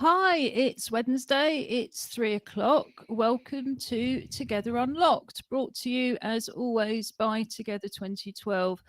Hi, it's Wednesday. It's 3 o'clock. Welcome to Together Unlocked, brought to you as always by Together 2012.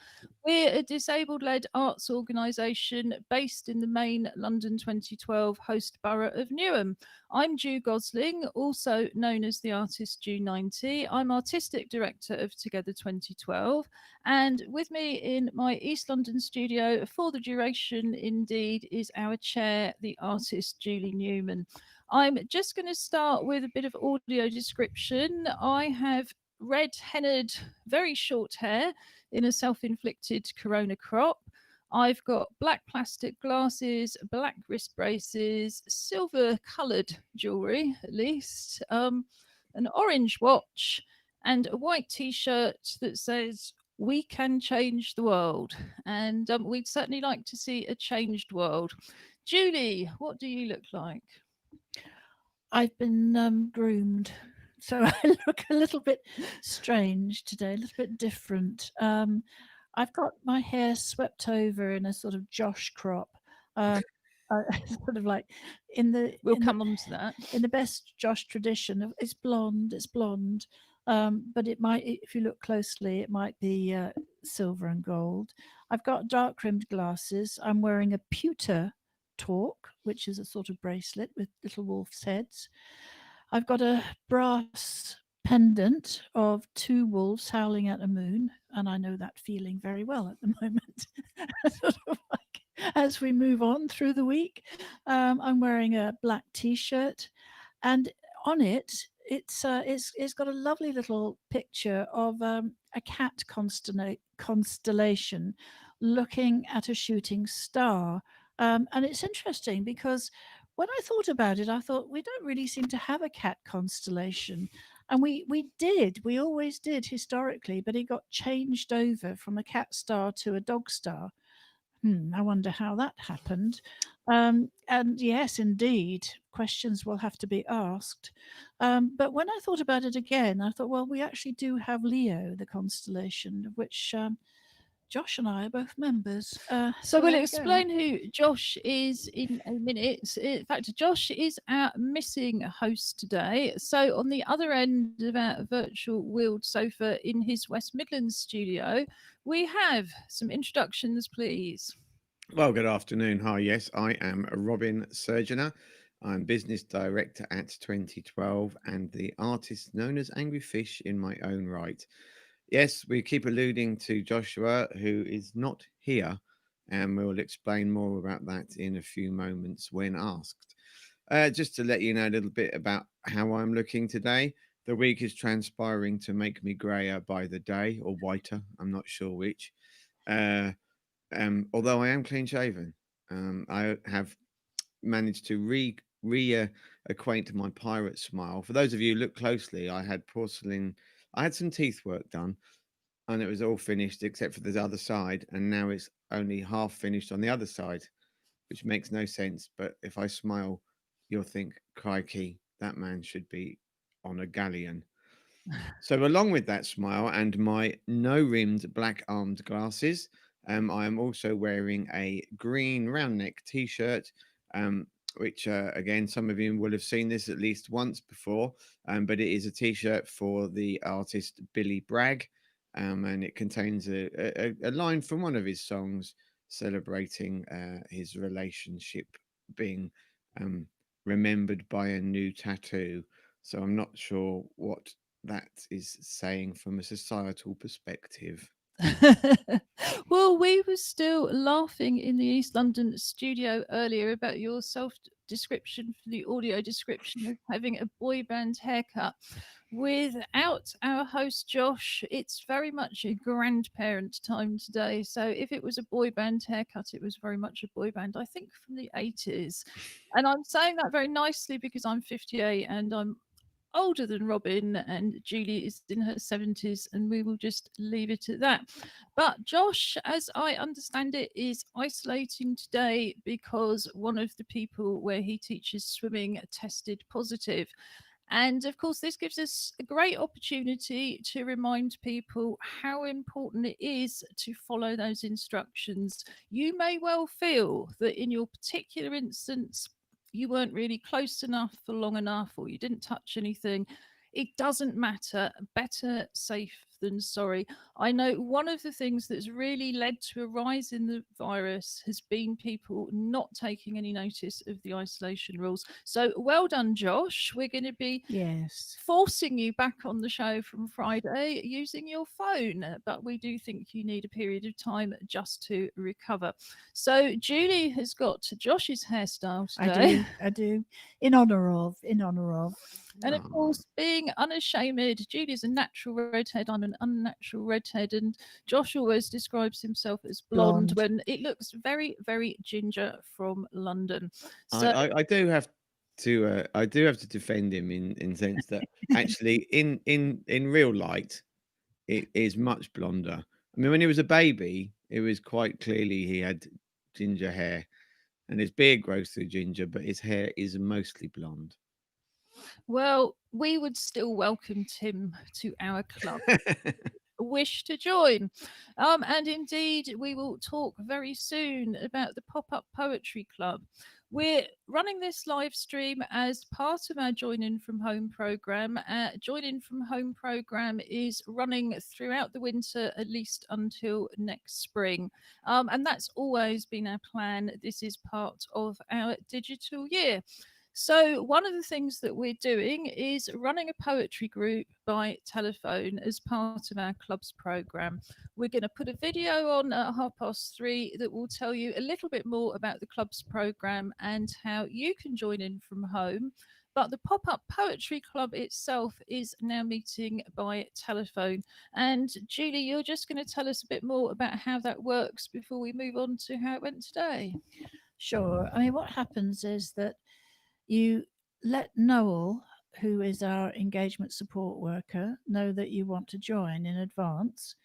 We're a disabled led arts organisation based in the main London 2012 host borough of Newham. I'm Ju Gosling, also known as the artist Ju90. I'm artistic director of Together 2012. And with me in my East London studio for the duration, indeed, is our chair, the artist Julie Newman. I'm just going to start with a bit of audio description. I have red hennaed, very short hair in a self inflicted corona crop. I've got black plastic glasses, black wrist braces, silver coloured jewellery, at least, an orange watch, and a white t shirt that says we can change the world. And we'd certainly like to see a changed world. Julie, what do you look like? I've been groomed, so I look a little bit strange today, a little bit different. I've got my hair swept over in a sort of Josh crop, um, sort of like in the We'll in the come on to that. in the best Josh tradition. It's blonde, but it might, if you look closely, it might be silver and gold. I've got dark rimmed glasses. I'm wearing a pewter torque, which is a sort of bracelet with little wolf's heads. I've got a brass pendant of two wolves howling at a moon, and I know that feeling very well at the moment. Sort of like as we move on through the week, I'm wearing a black t-shirt, and on it's got a lovely little picture of a cat constellation looking at a shooting star. And it's interesting because when I thought about it, I thought we don't really seem to have a cat constellation. And we always did historically, but it got changed over from a cat star to a dog star. I wonder how that happened. And yes, indeed, questions will have to be asked. But when I thought about it again, I thought, well, we actually do have Leo, the constellation, of which Josh and I are both members. So So we'll there we go. explain who Josh is in a minute. In fact, Josh is our missing host today. So on the other end of our virtual wheeled sofa in his West Midlands studio, we have some introductions, please. Well, good afternoon. Hi, yes, I am Robin Surgener. I'm business director at 2012 and the artist known as Angry Fish in my own right. Yes, we keep alluding to Joshua, who is not here, and we'll explain more about that in a few moments when asked. Just to let you know a little bit about how I'm looking today. The week is transpiring to make me greyer by the day, or whiter, I'm not sure which. Uh, although I am clean shaven, I have managed to acquaint my pirate smile. For those of you who look closely, I had porcelain. I had some teeth work done, and it was all finished except for the other side, and now it's only half finished on the other side, which makes no sense. But if I smile, you'll think, "Crikey, that man should be on a galleon." So, along with that smile and my no rimmed black armed glasses, I am also wearing a green round neck t shirt, which, again, some of you will have seen this at least once before, but it is a t shirt for the artist Billy Bragg, and it contains a line from one of his songs celebrating his relationship being um, remembered by a new tattoo. So, I'm not sure what that is saying from a societal perspective. Well, we were still laughing in the East London studio earlier about your self description for the audio description of having a boy band haircut. Without our host Josh, it's very much a grandparent time today. So if it was a boy band haircut, it was very much a boy band, I think from the 80s. And I'm saying that very nicely because I'm 58 and I'm older than Robin, and Julie is in her 70s, and we will just leave it at that. But Josh, as I understand it, is isolating today because one of the people where he teaches swimming tested positive. And of course, this gives us a great opportunity to remind people how important it is to follow those instructions. You may well feel that in your particular instance, you weren't really close enough for long enough, or you didn't touch anything, it doesn't matter. Better safe than sorry. I know one of the things that's really led to a rise in the virus has been people not taking any notice of the isolation rules. So well done, Josh. We're going to be Yes. forcing you back on the show from Friday using your phone, but we do think you need a period of time just to recover. So Julie has got Josh's hairstyle I today. do. I do. In honor of. In honor of. And of Ah, course, being unashamed, Julie's a natural redhead. I'm an unnatural redhead. And Josh always describes himself as blonde Blonde. when it looks very, very ginger from London. I, So, I, I do have I do have to defend him in sense that actually in real light it is much blonder. I mean, when he was a baby, it was quite clearly he had ginger hair, and his beard grows through ginger, but his hair is mostly blonde. well, we would still welcome Tim to our club. Wish to join. And indeed, we will talk very soon about the Pop Up Poetry Club. We're running this live stream as part of our Join In From Home program. Join In From Home program is running throughout the winter, at least until next spring. And that's always been our plan. This is part of our digital year. So, one of the things that we're doing is running a poetry group by telephone as part of our club's program. We're going to put a video on at 3:30 that will tell you a little bit more about the club's program and how you can join in from home. But the Pop Up Poetry Club itself is now meeting by telephone. And Julie, you're just going to tell us a bit more about how that works before we move on to how it went today. Sure. I mean, what happens is that you let Noel, who is our engagement support worker, know that you want to join in advance.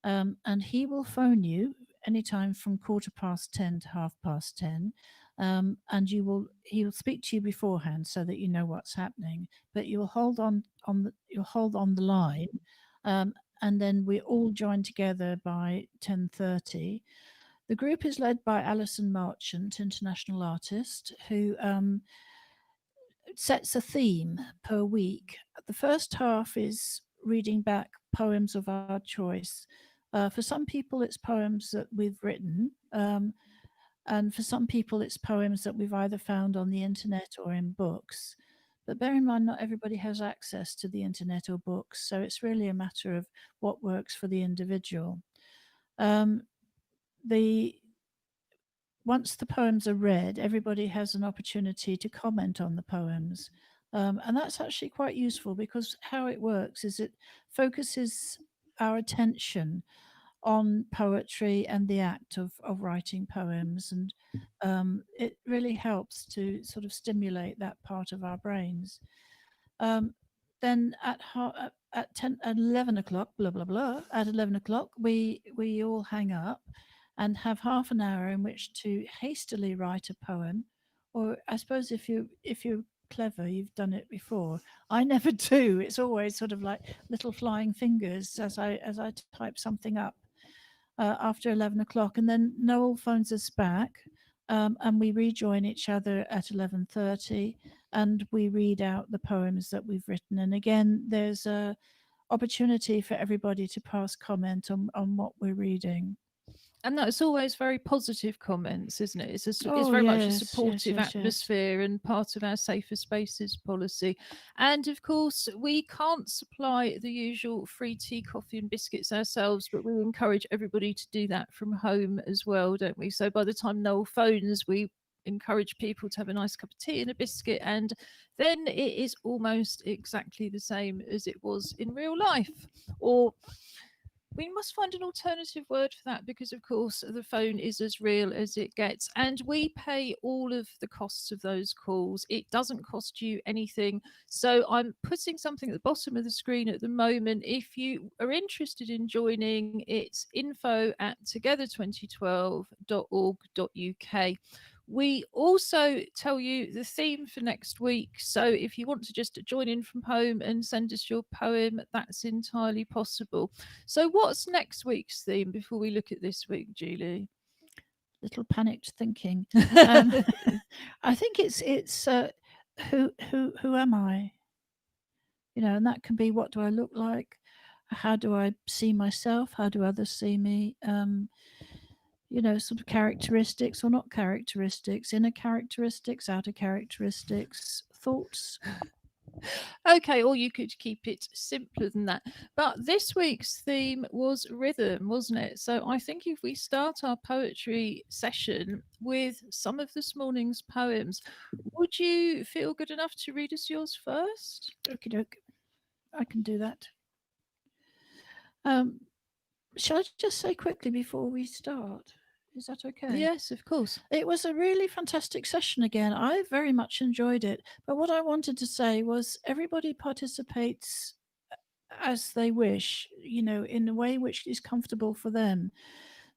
And he will phone you anytime from 10:15 to 10:30. And he'll speak to you beforehand so that you know what's happening. But you'll hold on the line, um, and then we all join together by 10:30. The group is led by Alison Marchant, international artist, who sets a theme per week. The first half is reading back poems of our choice. For some people, it's poems that we've written, and for some people, it's poems that we've either found on the internet or in books. But bear in mind, not everybody has access to the internet or books, so it's really a matter of what works for the individual. Um, the Once the poems are read, everybody has an opportunity to comment on the poems. And that's actually quite useful because how it works is it focuses our attention on poetry and the act of writing poems. And it really helps to sort of stimulate that part of our brains. Um, then at 10, at 11 o'clock, blah, blah, blah, at 11 o'clock, we all hang up and have half an hour in which to hastily write a poem. Or I suppose if you're clever, you've done it before. I never do. It's always sort of like little flying fingers as I type something up after 11 o'clock. And then Noel phones us back, and we rejoin each other at 11:30, and we read out the poems that we've written. And again, there's a opportunity for everybody to pass comment on what we're reading. And that's always very positive comments, isn't it? It's Oh, very much a yes, yes, supportive yes, yes. atmosphere and part of our safer spaces policy. And of course, we can't supply the usual free tea, coffee, and biscuits ourselves, but we encourage everybody to do that from home as well, don't we? So by the time Noel phones, we encourage people to have a nice cup of tea and a biscuit, and then it is almost exactly the same as it was in real life. Or we must find an alternative word for that because, of course, the phone is as real as it gets. And we pay all of the costs of those calls. It doesn't cost you anything. So I'm putting something at the bottom of the screen at the moment. If you are interested in joining, it's info@together2012.org.uk. We also tell you the theme for next week. So if you want to just join in from home and send us your poem, that's entirely possible. So what's next week's theme before we look at this week, Julie? The little panicked thinking. I think it's who am I? And that can be, what do I look like? How do I see myself? How do others see me? Sort of characteristics or not characteristics, inner characteristics, outer characteristics, thoughts. Okay, or you could keep it simpler than that. But this week's theme was rhythm, wasn't it? So I think if we start our poetry session with some of this morning's poems, would you feel good enough to read us yours first? Okie doke. I can do that. Shall I just say quickly before we start? Is that okay? Yes, of course. It was a really fantastic session again. I very much enjoyed it. But what I wanted to say was everybody participates as they wish, in a way which is comfortable for them.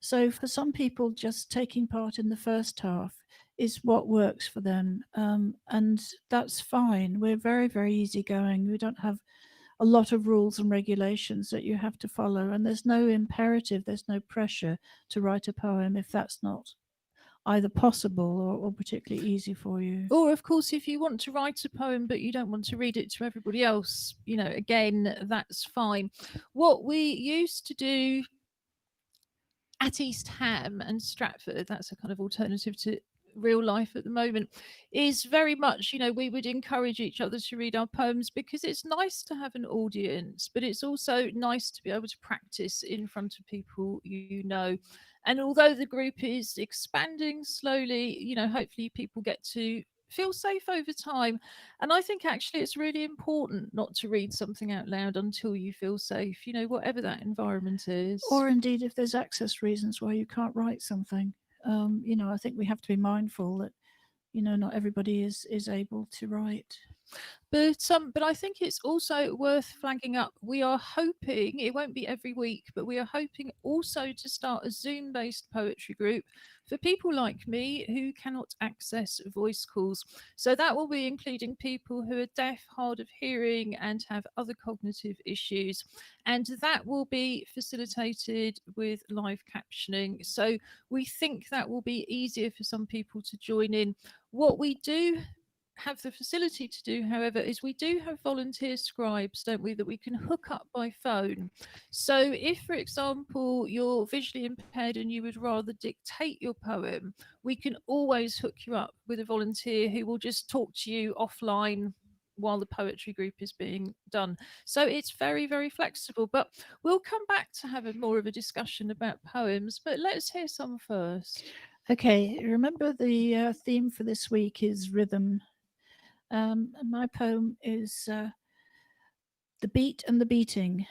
So for some people, just taking part in the first half is what works for them. And that's fine. We're very, very easygoing. We don't have a lot of rules and regulations that you have to follow. And there's no imperative, there's no pressure to write a poem if that's not either possible or particularly easy for you. Or, of course, if you want to write a poem but you don't want to read it to everybody else, again, that's fine. What we used to do at East Ham and Stratford, that's a kind of alternative to real life at the moment, is very much, we would encourage each other to read our poems because it's nice to have an audience, but it's also nice to be able to practice in front of people you know. And although the group is expanding slowly, hopefully people get to feel safe over time. And I think actually it's really important not to read something out loud until you feel safe, whatever that environment is. Or indeed, if there's access reasons why you can't write something. I think we have to be mindful that, not everybody is able to write. But I think it's also worth flagging up. We are hoping it won't be every week, but we are hoping also to start a Zoom-based poetry group for people like me who cannot access voice calls. So that will be including people who are deaf, hard of hearing, and have other cognitive issues. And that will be facilitated with live captioning. So we think that will be easier for some people to join in. What we do have the facility to do, however, is we do have volunteer scribes, don't we, that we can hook up by phone. So if, for example, you're visually impaired and you would rather dictate your poem, we can always hook you up with a volunteer who will just talk to you offline while the poetry group is being done. So it's very, very flexible. But we'll come back to have more of a discussion about poems, but let's hear some first. Okay, remember the theme for this week is rhythm. And my poem is The Beat and the Beating.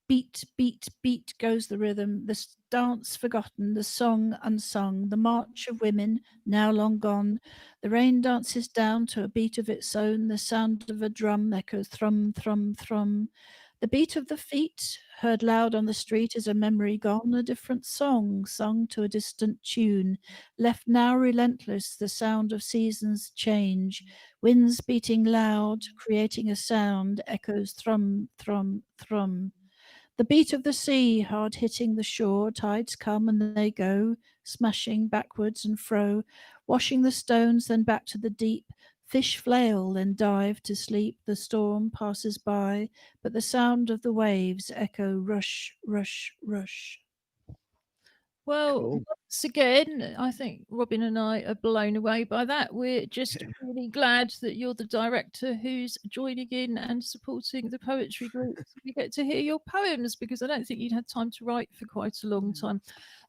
Beat, beat, beat goes the rhythm, the dance forgotten, the song unsung, the march of women now long gone. The rain dances down to a beat of its own, the sound of a drum echoes thrum, thrum, thrum. The beat of the feet, heard loud on the street, is a memory gone, a different song, sung to a distant tune. Left now relentless, the sound of seasons change. Winds beating loud, creating a sound, echoes thrum, thrum, thrum. The beat of the sea, hard hitting the shore, tides come and they go, smashing backwards and fro, washing the stones, then back to the deep. Fish flail, then dive to sleep. The storm passes by, but the sound of the waves echo rush, rush, rush. Well, Cool. once again, I think Robin and I are blown away by that. We're just really glad that you're the director who's joining in and supporting the poetry group. We get to hear your poems because I don't think you'd had time to write for quite a long time.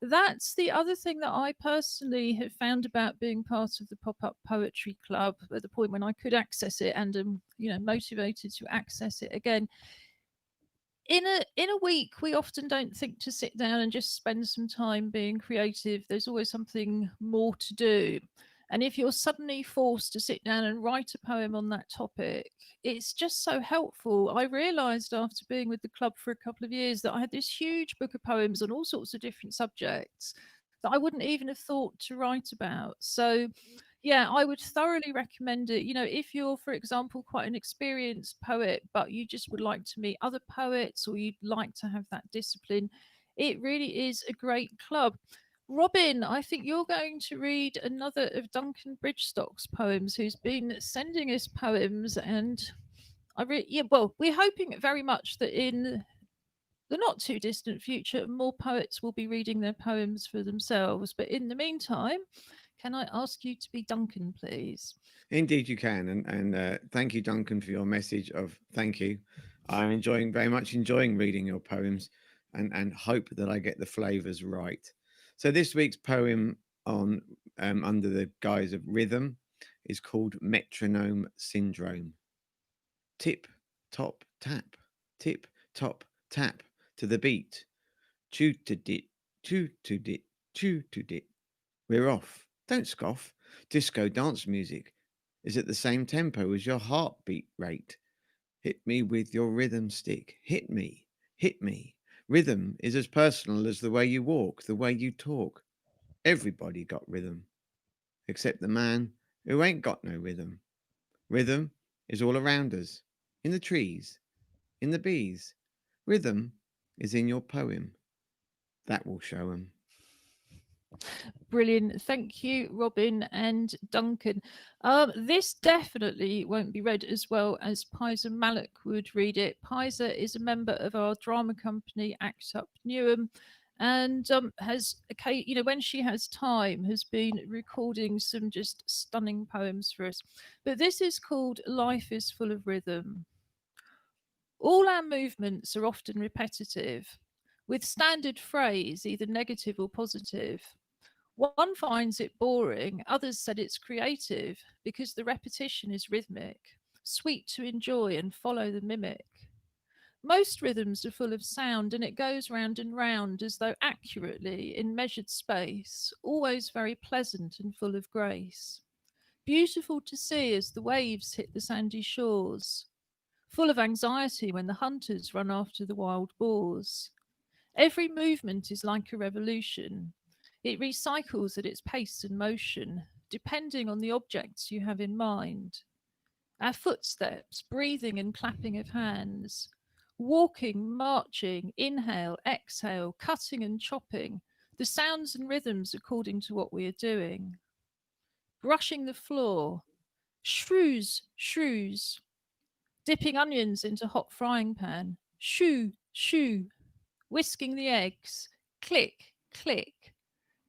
That's the other thing that I personally have found about being part of the Pop-Up Poetry Club at the point when I could access it and am, motivated to access it again. In a week, we often don't think to sit down and just spend some time being creative. There's always something more to do. And if you're suddenly forced to sit down and write a poem on that topic, it's just so helpful. I realized after being with the club for a couple of years that I had this huge book of poems on all sorts of different subjects that I wouldn't even have thought to write about. So yeah, I would thoroughly recommend it. If you're, for example, quite an experienced poet, but you just would like to meet other poets or you'd like to have that discipline, it really is a great club. Robin, I think you're going to read another of Duncan Bridgestock's poems, who's been sending us poems, and yeah, well, we're hoping very much that in the not too distant future, more poets will be reading their poems for themselves. But in the meantime, can I ask you to be Duncan, please? Indeed, you can, and thank you, Duncan, for your message of thank you. I'm enjoying very much enjoying reading your poems, and hope that I get the flavors right. So this week's poem on under the guise of rhythm is called Metronome Syndrome. Tip, top, tap, tip, top, tap to the beat. Chew to dit, chew to dit, chew to dit. We're off. Don't scoff. Disco dance music is at the same tempo as your heartbeat rate. Hit me with your rhythm stick. Hit me. Hit me. Rhythm is as personal as the way you walk, the way you talk. Everybody got rhythm, except the man who ain't got no rhythm. Rhythm is all around us, in the trees, in the bees. Rhythm is in your poem. That will show 'em. Brilliant. Thank you, Robin and Duncan. This definitely won't be read as well as Pizer Malik would read it. Pizer is a member of our drama company, Act Up Newham, and has, okay, when she has time, has been recording some just stunning poems for us. But this is called Life is Full of Rhythm. All our movements are often repetitive, with standard phrase, either negative or positive. One finds it boring, others said it's creative because the repetition is rhythmic, sweet to enjoy and follow the mimic. Most rhythms are full of sound and it goes round and round as though accurately in measured space, always very pleasant and full of grace. Beautiful to see as the waves hit the sandy shores, full of anxiety when the hunters run after the wild boars. Every movement is like a revolution. It recycles at its pace and motion, depending on the objects you have in mind. Our footsteps, breathing and clapping of hands, walking, marching, inhale, exhale, cutting and chopping, the sounds and rhythms according to what we are doing. Brushing the floor, shrews, shrews, dipping onions into hot frying pan, shoo, shoo, whisking the eggs, click, click,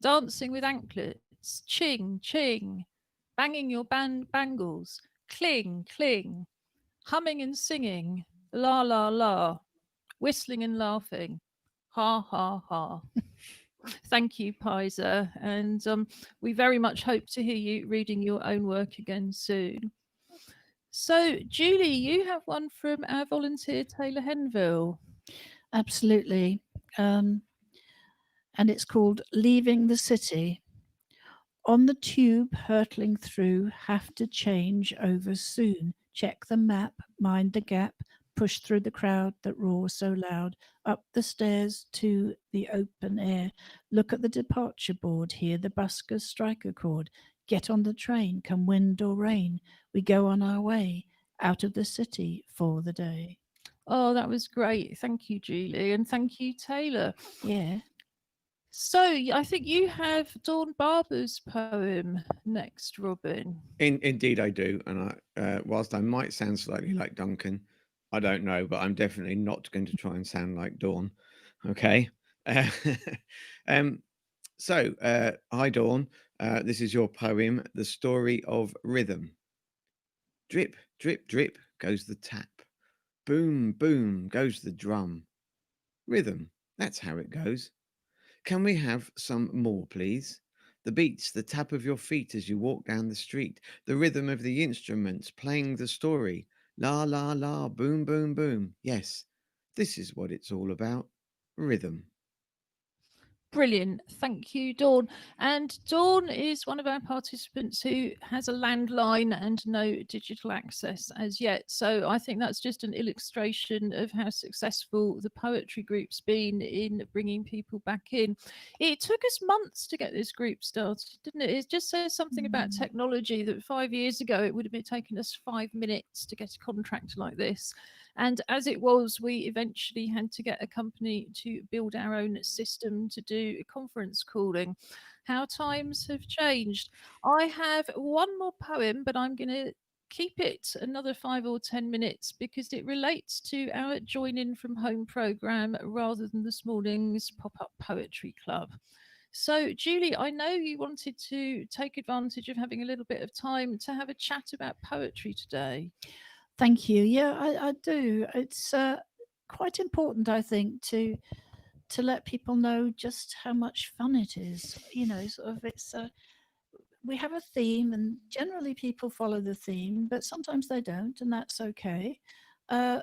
dancing with anklets, ching, ching, banging your bangles, cling, cling, humming and singing, la, la, la, whistling and laughing, ha, ha, ha. Thank you, Pizer, and we very much hope to hear you reading your own work again soon. So, Julie, you have one from our volunteer Taylor Henville. Absolutely. And it's called Leaving the City. On the tube hurtling through, have to change over soon. Check the map, mind the gap, push through the crowd that roars so loud, up the stairs to the open air. Look at the departure board, hear the buskers strike a chord. Get on the train, come wind or rain. We go on our way, out of the city for the day. Oh, that was great. Thank you, Julie, and thank you, Taylor. Yeah. So I think you have Dawn Barber's poem next, Robin. Indeed, I do. And whilst I might sound slightly like Duncan, I don't know, but I'm definitely not going to try and sound like Dawn. Okay. Hi, Dawn. This is your poem, The Story of Rhythm. Drip, drip, drip goes the tap. Boom, boom goes the drum. Rhythm, that's how it goes. Can we have some more, please? The beats, the tap of your feet as you walk down the street, the rhythm of the instruments playing the story. La, la, la, boom, boom, boom. Yes, this is what it's all about. Rhythm. Brilliant. Thank you, Dawn. And Dawn is one of our participants who has a landline and no digital access as yet. So I think that's just an illustration of how successful the poetry group's been in bringing people back in. It took us months to get this group started, didn't it? It just says something about technology that 5 years ago it would have been taking us 5 minutes to get a contract like this. And as it was, we eventually had to get a company to build our own system to do conference calling. How times have changed. I have one more poem, but I'm going to keep it another 5 or 10 minutes because it relates to our Join In From Home program rather than this morning's pop up poetry club. So, Julie, I know you wanted to take advantage of having a little bit of time to have a chat about poetry today. Thank you. Yeah, I do. It's quite important, I think, to let people know just how much fun it is. You know, sort of it's we have a theme, and generally people follow the theme, but sometimes they don't, and that's okay. Uh,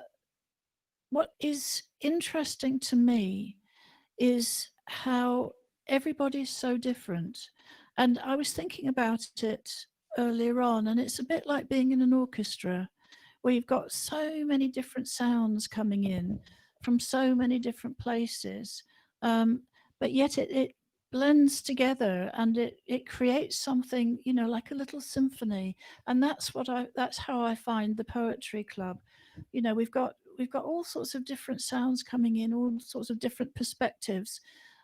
what is interesting to me is how everybody's so different. And I was thinking about it earlier on, and it's a bit like being in an orchestra where you've got so many different sounds coming in from so many different places. Um, but yet it blends together and it creates something, you know, like a little symphony. And that's how I find the poetry club. You know, we've got all sorts of different sounds coming in, all sorts of different perspectives.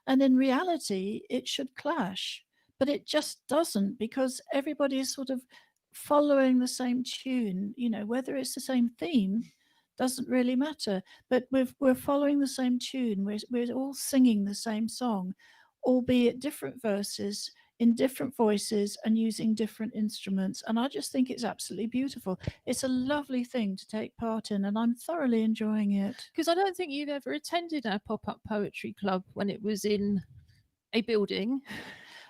And in reality, it should clash, but it just doesn't because everybody is sort of following the same tune. You know, whether it's the same theme doesn't really matter, but we're following the same tune. We're all singing the same song, albeit different verses in different voices and using different instruments. And I just think it's absolutely beautiful. It's a lovely thing to take part in, and I'm thoroughly enjoying it. Because I don't think you've ever attended our pop up poetry club when it was in a building.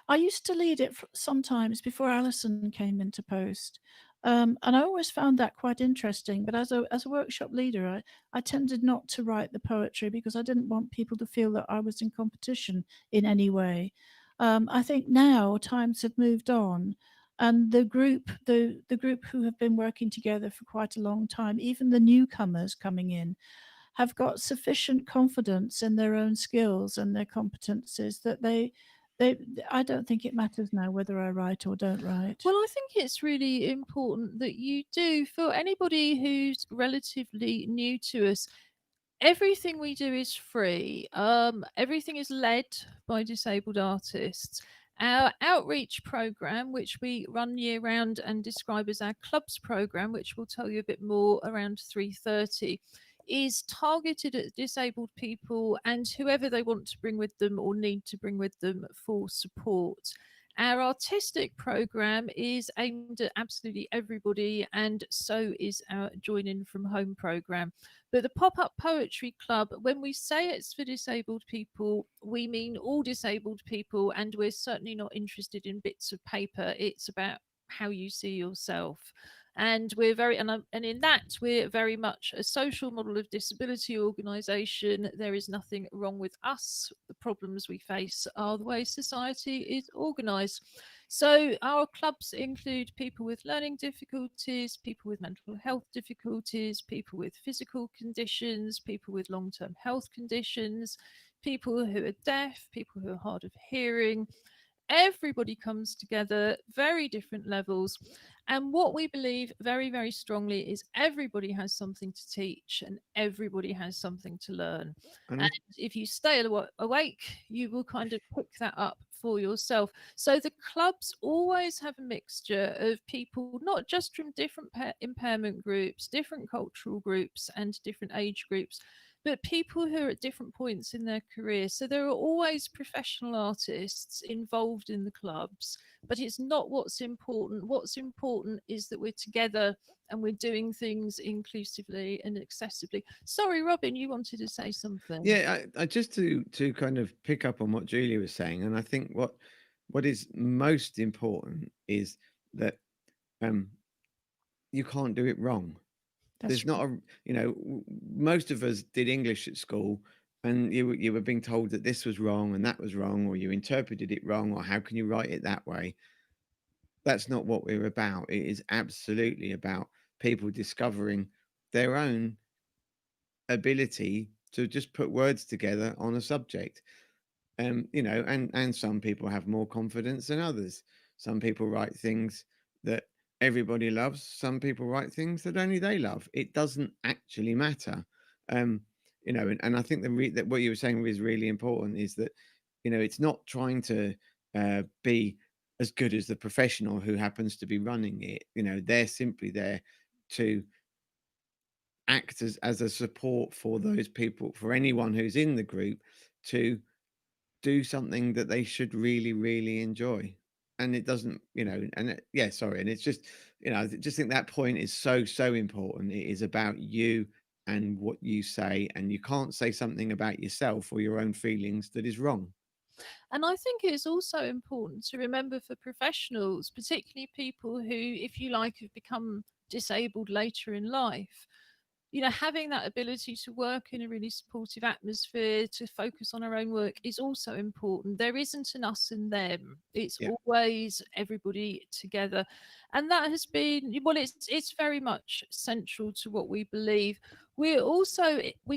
I used to lead it sometimes before Alison came into post. And I always found that quite interesting. But as a workshop leader, I tended not to write the poetry because I didn't want people to feel that I was in competition in any way. I think now times have moved on, and the group who have been working together for quite a long time, even the newcomers coming in, have got sufficient confidence in their own skills and their competences that they I don't think it matters now whether I write or don't write. Well, I think it's really important that you do, for anybody who's relatively new to us, everything we do is free. Everything is led by disabled artists. Our outreach program, which we run year round and describe as our clubs program, which we'll tell you a bit more around 3:30, is targeted at disabled people and whoever they want to bring with them or need to bring with them for support. Our artistic program is aimed at absolutely everybody, and so is our Join In From Home program. But the Pop Up Poetry Club, when we say it's for disabled people, we mean all disabled people, and we're certainly not interested in bits of paper. It's about how you see yourself. And we're very, and in that, we're very much a social model of disability organisation. There is nothing wrong with us. The problems we face are the way society is organised. So our clubs include people with learning difficulties, people with mental health difficulties, people with physical conditions, people with long-term health conditions, people who are deaf, people who are hard of hearing. Everybody comes together, very different levels. And what we believe very, very strongly is everybody has something to teach and everybody has something to learn. And And if you stay awake, you will kind of pick that up for yourself. So the clubs always have a mixture of people, not just from different impairment groups, different cultural groups, and different age groups, but people who are at different points in their career. So there are always professional artists involved in the clubs, but it's not what's important. What's important is that we're together and we're doing things inclusively and accessibly. Sorry, Robin, you wanted to say something. yeah, I just to kind of pick up on what Julia was saying, and I think what is most important is that um you can't do it wrong. There's not a, most of us did English at school, and you were being told that this was wrong and that was wrong, or you interpreted it wrong, or how can you write it that way? That's not what we're about. It is absolutely about people discovering their own ability to just put words together on a subject. And some people have more confidence than others. Some people write things that everybody loves. Some people write things that only they love. It doesn't actually matter. Um, and I think that what you were saying is really important, is that, it's not trying to be as good as the professional who happens to be running it. They're simply there to act as a support for those people, for anyone who's in the group, to do something that they should really, really enjoy. And it doesn't, yeah, sorry. And it's just, I just think that point is so, so important. It is about you and what you say, and you can't say something about yourself or your own feelings that is wrong. And I think it's also important to remember for professionals, particularly people who, if you like, have become disabled later in life, having that ability to work in a really supportive atmosphere, to focus on our own work is also important. There isn't an us and them. It's Yeah. always everybody together. And that has been, well, it's very much central to what we believe. We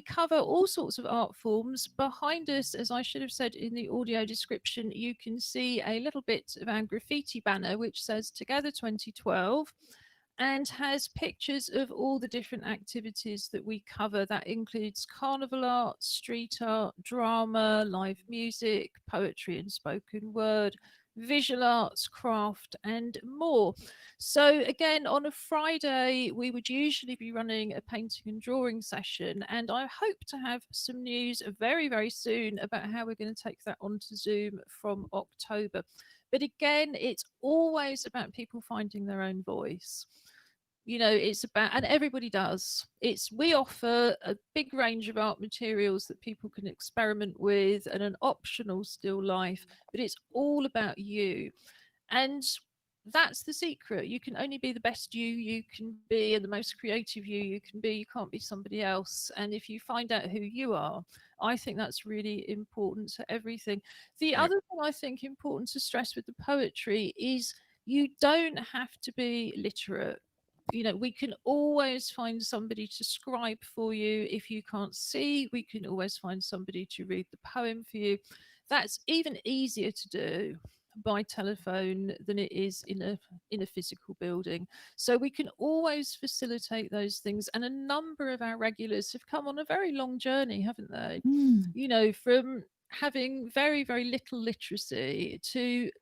cover all sorts of art forms. Behind us, as I should have said in the audio description, you can see a little bit of our graffiti banner which says Together 2012, and has pictures of all the different activities that we cover. That includes carnival art, street art, drama, live music, poetry and spoken word, visual arts, craft, and more. So, again, on a Friday, we would usually be running a painting and drawing session, and I hope to have some news very, very soon about how we're going to take that onto Zoom from October. But again, it's always about people finding their own voice. It's about, and everybody does. We offer a big range of art materials that people can experiment with, and an optional still life, but it's all about you. And that's the secret. You can only be the best you can be, and the most creative you can be. You can't be somebody else. And if you find out who you are, I think that's really important to everything. The Yeah. other thing I think important to stress with the poetry is you don't have to be literate. We can always find somebody to scribe for you. If you can't see, we can always find somebody to read the poem for you. That's even easier to do by telephone than it is in a physical building. So we can always facilitate those things. And a number of our regulars have come on a very long journey, haven't they? From having very, very little literacy to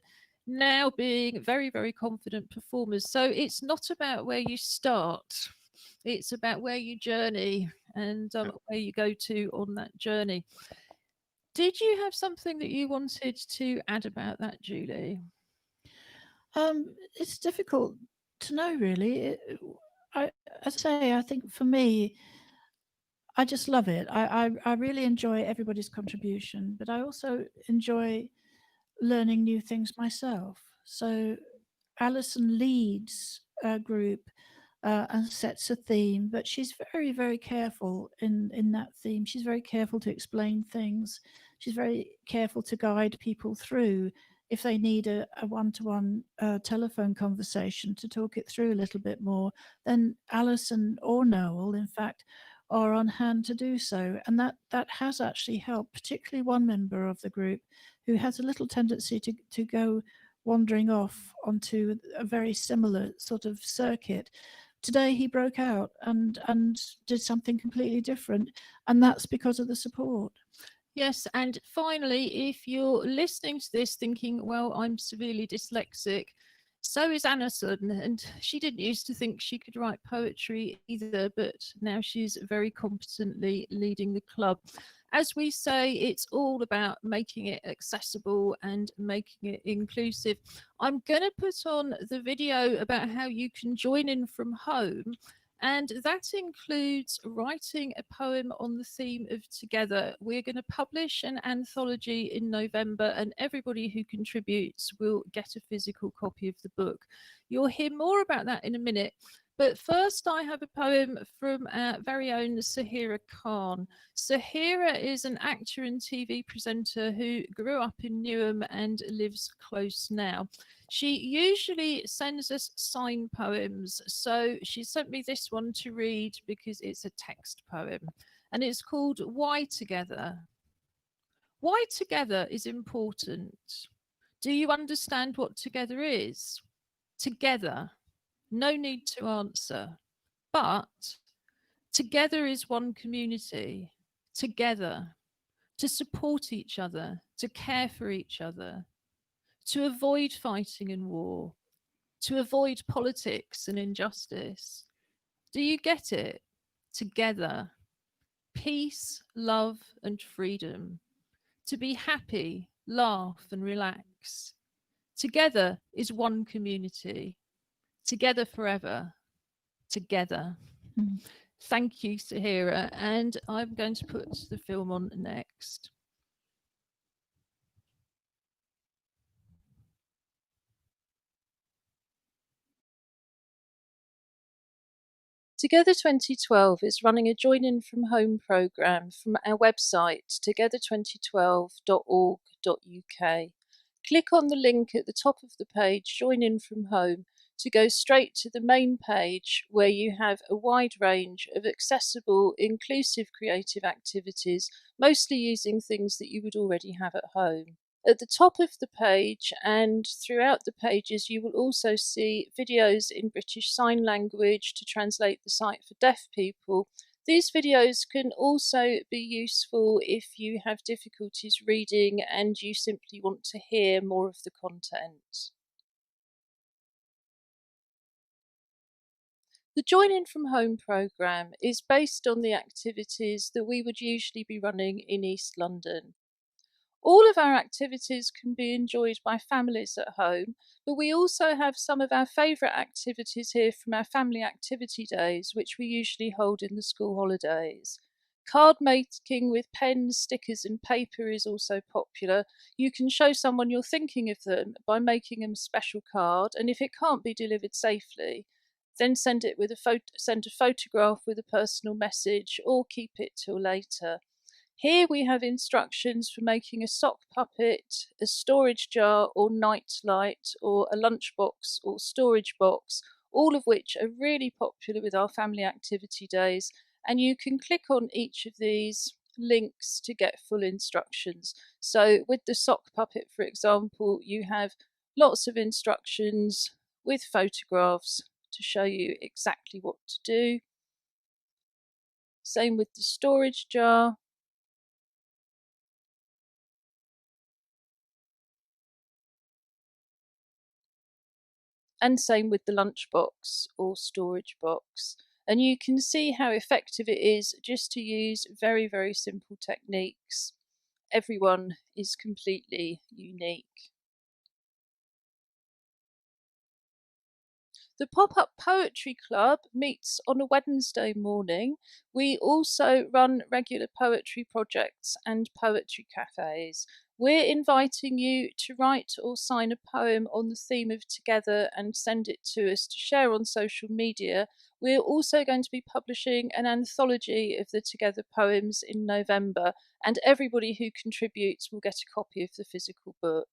now being very, very confident performers. So it's not about where you start, it's about where you journey, and where you go to on that journey. Did you have something that you wanted to add about that, Julie? It's difficult to know, really. I say, I think for me, I just love it. I really enjoy everybody's contribution, but I also enjoy learning new things myself. So Alison leads a group and sets a theme, but she's very, very careful in that theme. She's very careful to explain things. She's very careful to guide people through if they need a one-to-one telephone conversation to talk it through a little bit more. Then Alison or Noel, in fact, are on hand to do so, and that has actually helped. Particularly one member of the group who has a little tendency to go wandering off onto a very similar sort of circuit. Today he broke out and did something completely different, and that's because of the support. Yes, and finally, if you're listening to this thinking, well, I'm severely dyslexic, so is Anison, and she didn't used to think she could write poetry either, but now she's very competently leading the club. As we say, it's all about making it accessible and making it inclusive. I'm going to put on the video about how you can join in from home, and that includes writing a poem on the theme of Together. We're going to publish an anthology in November, and everybody who contributes will get a physical copy of the book. You'll hear more about that in a minute. But first, I have a poem from our very own Sahira Khan. Sahira is an actor and TV presenter who grew up in Newham and lives close now. She usually sends us signed poems, so she sent me this one to read because it's a text poem, and it's called Why Together. Why together is important. Do you understand what together is? Together. No need to answer. But together is one community. Together. To support each other, to care for each other, to avoid fighting and war, to avoid politics and injustice. Do you get it? Together. Peace, love, and freedom. To be happy, laugh, and relax. Together is one community. Together forever. Together. Mm. Thank you, Sahira. And I'm going to put the film on next. Together 2012 is running a Join In From Home programme from our website together2012.org.uk. Click on the link at the top of the page, Join In From Home, to go straight to the main page where you have a wide range of accessible, inclusive creative activities, mostly using things that you would already have at home. At the top of the page and throughout the pages, you will also see videos in British Sign Language to translate the site for deaf people. These videos can also be useful if you have difficulties reading and you simply want to hear more of the content. The Join In From Home programme is based on the activities that we would usually be running in East London. All of our activities can be enjoyed by families at home, but we also have some of our favourite activities here from our family activity days, which we usually hold in the school holidays. Card making with pens, stickers, and paper is also popular. You can show someone you're thinking of them by making them a special card, and if it can't be delivered safely, then send a photograph with a personal message or keep it till later. Here we have instructions for making a sock puppet, a storage jar or night light, or a lunchbox or storage box, all of which are really popular with our family activity days. And you can click on each of these links to get full instructions. So with the sock puppet, for example, you have lots of instructions with photographs to show you exactly what to do. Same with the storage jar. And same with the lunchbox or storage box. And you can see how effective it is just to use very, very simple techniques. Everyone is completely unique. The Pop-Up Poetry Club meets on a Wednesday morning. We also run regular poetry projects and poetry cafes. We're inviting you to write or sign a poem on the theme of Together and send it to us to share on social media. We're also going to be publishing an anthology of the Together poems in November, and everybody who contributes will get a copy of the physical book.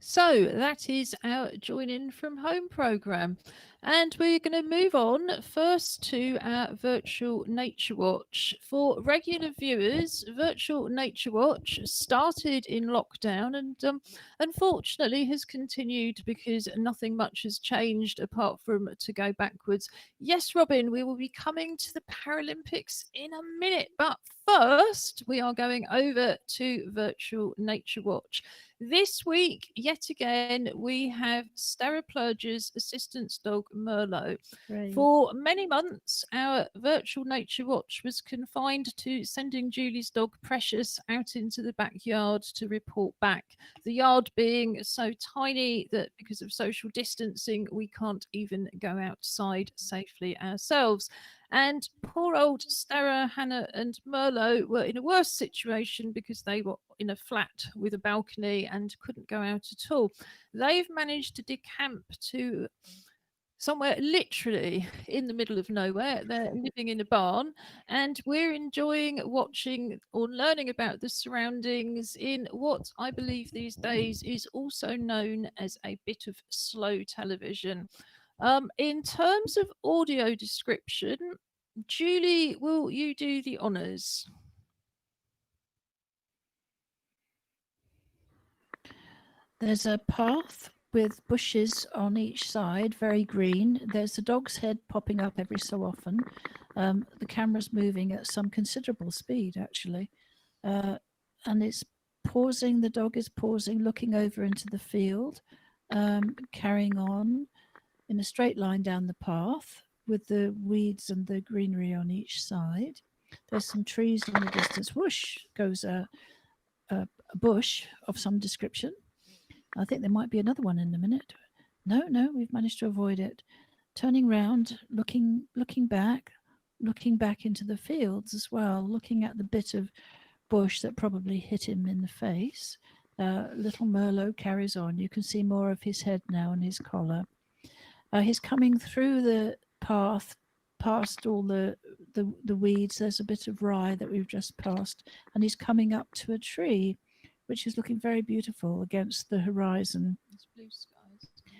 So that is our Join In From Home programme. And we're going to move on first to our Virtual Nature Watch. For regular viewers, Virtual Nature Watch started in lockdown and unfortunately has continued because nothing much has changed apart from to go backwards. Yes, Robin, we will be coming to the Paralympics in a minute, but first we are going over to Virtual Nature Watch. This week, yet again, we have Staraplurger's assistance dog Merlot. Great. For many months, our Virtual Nature Watch was confined to sending Julie's dog Precious out into the backyard to report back. The yard being so tiny that because of social distancing, we can't even go outside safely ourselves. And poor old Stara, Hannah, and Merlot were in a worse situation because they were in a flat with a balcony and couldn't go out at all. They've managed to decamp to somewhere literally in the middle of nowhere. They're living in a barn, and we're enjoying watching or learning about the surroundings in what I believe these days is also known as a bit of slow television. In terms of audio description, Julie, will you do the honours? There's a path with bushes on each side, very green. There's a dog's head popping up every so often. The camera's moving at some considerable speed, actually. And it's pausing, the dog is pausing, looking over into the field, carrying on in a straight line down the path with the weeds and the greenery on each side. There's some trees in the distance. Whoosh goes a bush of some description. I think there might be another one in a minute. No, we've managed to avoid it. Turning round, looking back into the fields as well, looking at the bit of bush that probably hit him in the face. Little Merlot carries on. You can see more of his head now and his collar. He's coming through the path, past all the weeds. There's a bit of rye that we've just passed, and he's coming up to a tree, which is looking very beautiful against the horizon. It's blue skies.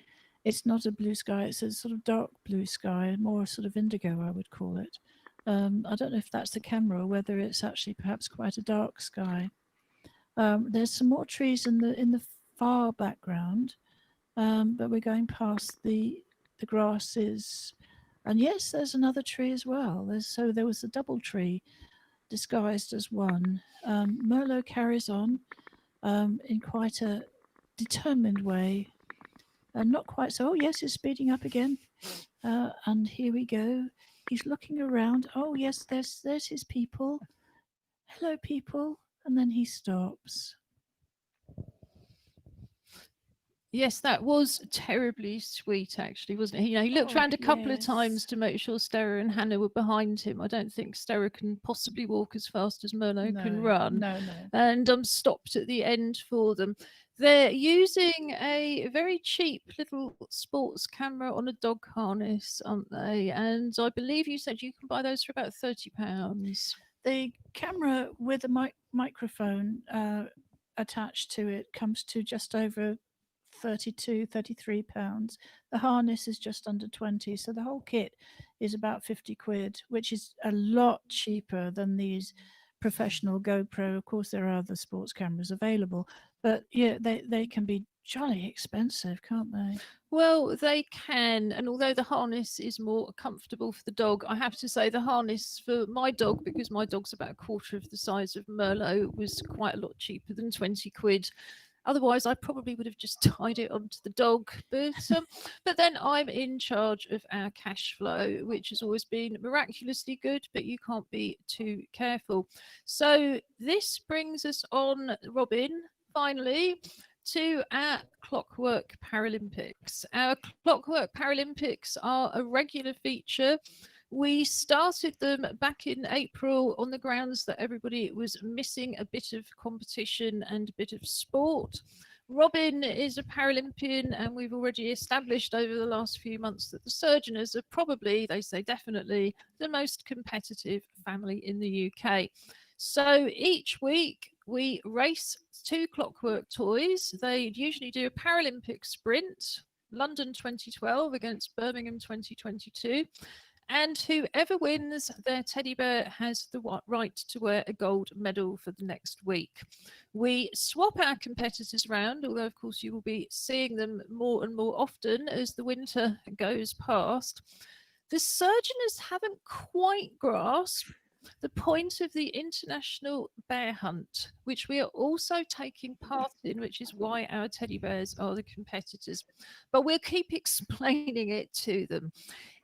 It's not a blue sky, it's a sort of dark blue sky, more sort of indigo, I would call it. I don't know if that's the camera or whether it's actually perhaps quite a dark sky. There's some more trees in the far background, but we're going past the grasses. And yes, there's another tree as well. So there was a double tree disguised as one. Merlot carries on in quite a determined way. Not quite so. Oh, yes, it's speeding up again. And here we go. He's looking around. Oh, yes, there's his people. Hello, people. And then he stops. Yes, that was terribly sweet, actually, wasn't it? You know, he looked around a couple of times yes. to make sure Stera and Hannah were behind him. I don't think Stera can possibly walk as fast as Merlot can run. No. And stopped at the end for them. They're using a very cheap little sports camera on a dog harness, aren't they? And I believe you said you can buy those for about £30. The camera with a microphone attached to it comes to just over 32, 33 pounds. The harness is just under 20. So the whole kit is about 50 quid, which is a lot cheaper than these professional GoPro. Of course, there are other sports cameras available, but yeah, they can be jolly expensive, can't they? Well, they can, and although the harness is more comfortable for the dog, I have to say the harness for my dog, because my dog's about a quarter of the size of Merlot, was quite a lot cheaper than 20 quid. Otherwise, I probably would have just tied it onto the dog. But then I'm in charge of our cash flow, which has always been miraculously good, but you can't be too careful. So this brings us on, Robin, finally, to our Clockwork Paralympics. Our Clockwork Paralympics are a regular feature. We started them back in April on the grounds that everybody was missing a bit of competition and a bit of sport. Robin is a Paralympian, and we've already established over the last few months that the Surgeoners are probably, they say definitely, the most competitive family in the UK. So each week we race 2 Clockwork toys. They usually do a Paralympic sprint, London 2012 against Birmingham 2022. And whoever wins, their teddy bear has the right to wear a gold medal for the next week. We swap our competitors around, although of course you will be seeing them more and more often as the winter goes past. The Surgeoners haven't quite grasped the point of the International Bear Hunt, which we are also taking part in, which is why our teddy bears are the competitors. But we'll keep explaining it to them.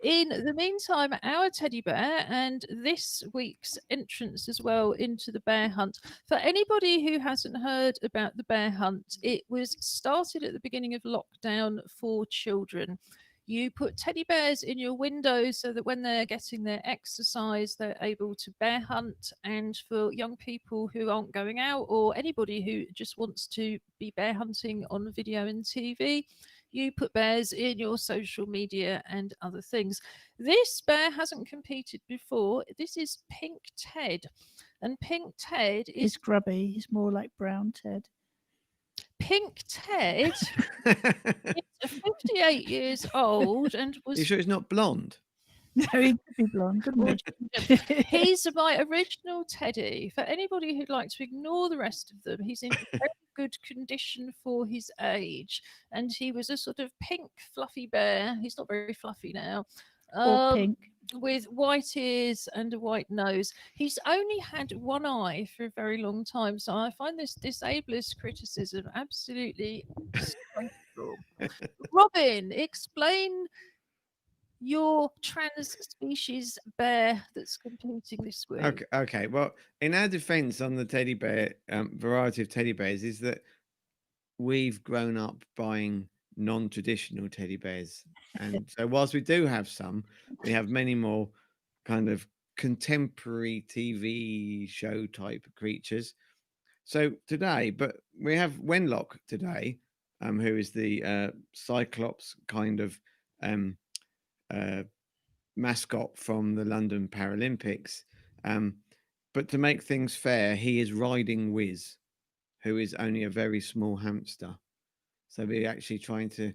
In the meantime, our teddy bear and this week's entrance as well into the bear hunt. For anybody who hasn't heard about the bear hunt, it was started at the beginning of lockdown for children. You put teddy bears in your windows so that when they're getting their exercise, they're able to bear hunt. And for young people who aren't going out, or anybody who just wants to be bear hunting on video and TV, you put bears in your social media and other things. This bear hasn't competed before. This is Pink Ted. And Pink Ted is... He's grubby. He's more like Brown Ted. Pink Ted is 58 years old and was... You sure he's not blonde? No, he could be blonde, couldn't he? He's my original teddy. For anybody who'd like to ignore the rest of them, he's in very good condition for his age. And he was a sort of pink, fluffy bear. He's not very fluffy now. Or pink. With white ears and a white nose. He's only had one eye for a very long time, so I find this disablest criticism absolutely disgraceful. Robin, explain your trans species bear that's completing this week. Okay. Well, in our defense on the teddy bear variety of teddy bears is that we've grown up buying non-traditional teddy bears, and so whilst we do have some, we have many more kind of contemporary TV show type creatures. So today, but we have Wenlock today, who is the Cyclops kind of um, uh, mascot from the London Paralympics. But to make things fair, he is riding Wiz, who is only a very small hamster. So we're actually trying to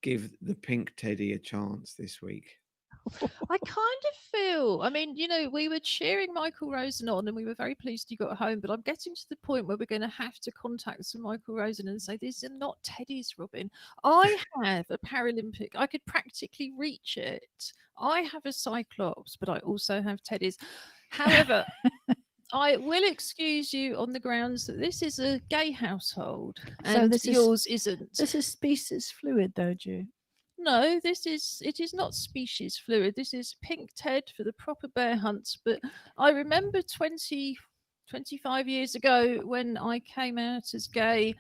give the pink teddy a chance this week. I kind of feel, I mean, we were cheering Michael Rosen on and we were very pleased he got home, but I'm getting to the point where we're going to have to contact Sir Michael Rosen and say, these are not teddies, Robin. I have a Paralympic. I could practically reach it. I have a Cyclops, but I also have teddies. However, I will excuse you on the grounds that this is a gay household and yours isn't. This is species fluid, though, Ju. No, it is not species fluid. This is pink Ted for the proper bear hunts. But I remember 25 years ago when I came out as gay,